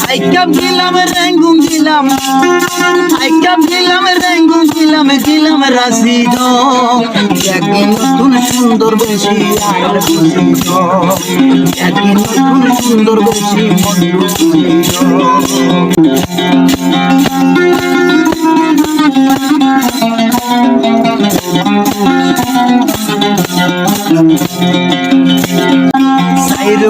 আইকাপ গিলাম রেঙ্গুম গিলাম আইকাপ গিলাম রেঙ্গুম গিলাম গিলাম রাশিদ একদিন নতুন সুন্দর বেশি আর খুশিদ একদিন নতুন সুন্দর বেশি বন্ধু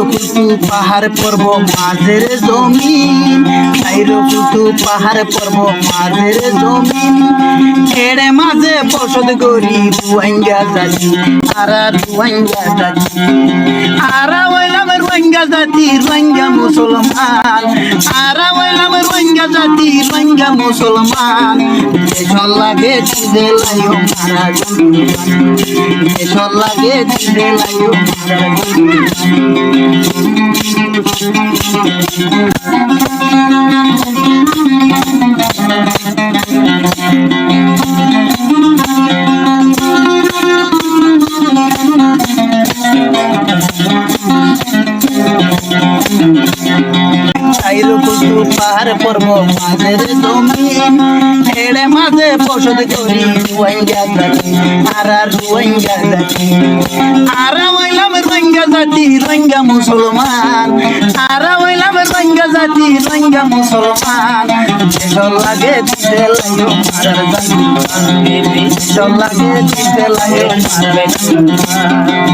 কুতু পাহাড় পর্বত মাঝের জমিন কুতু পাহাড় পর্বত মাঝের জমিন এড়ে মাঝে বসত করি রোহিঙ্গা জাতি আরা রোহিঙ্গা জাতি আরা হইলাম রোহিঙ্গা জাতি রোহিঙ্গা মুসলমান আরা হইলাম রোহিঙ্গা জাতি রোহিঙ্গা মুসলমান দেশর লাগে দিদে লাইও মারা দেশর লাগে দিদে লাইও মারা পাহাড় পর্বত মাঝের জমিন এড়ে মাঝে বসত করি রোহিঙ্গা জাতি আরা রোহিঙ্গা জাতি আরা হইলাম রোহিঙ্গা জাতি রোহিঙ্গা মুসলমান আরা হইলাম রোহিঙ্গা জাতি রোহিঙ্গা মুসলমান দেশর লাগে দিতে লাইও মারার জাতি দেশর লাগে দিতে লাইও মারার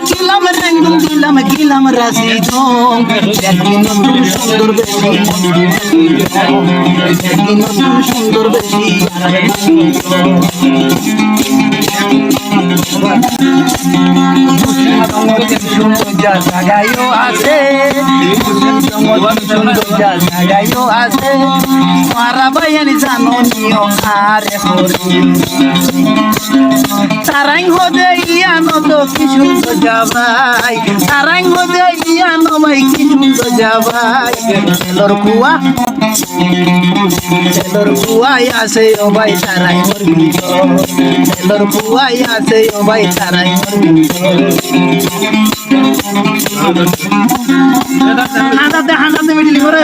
গিলাম রেঙ্গুম গিলাম গিলাম রাশিদ একদিন নতুন সুন্দর বেশি একদিন নতুন সুন্দর বেশি জাগাইও আছে জাগাইও আছে মারা বাইয়ানি জানো নিও আরে হরি তারাই হদে ইয়ানো তো কি সুন্দর যাবাই তারাই হদে ইয়ানো ভাই কি সুন্দর যাবাই তেলর কুয়াই আছে ও ভাই তারাই মরবি তেলর কুয়াই আছে ও ভাই তারাই মরবি হাঁটাতে মিটলি করে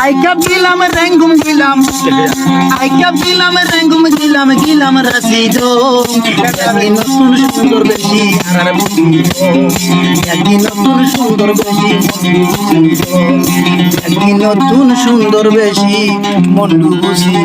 আইকাপ গিলাম রেঙ্গুম গিলাম আইকাপ গিলাম রেঙ্গুম গিলাম গিলাম রাশিদ একদিন নতুন সুন্দর বেশি আর একদিন নতুন সুন্দর বেশি একদিন নতুন সুন্দর বেশি বন্ধু বুঝি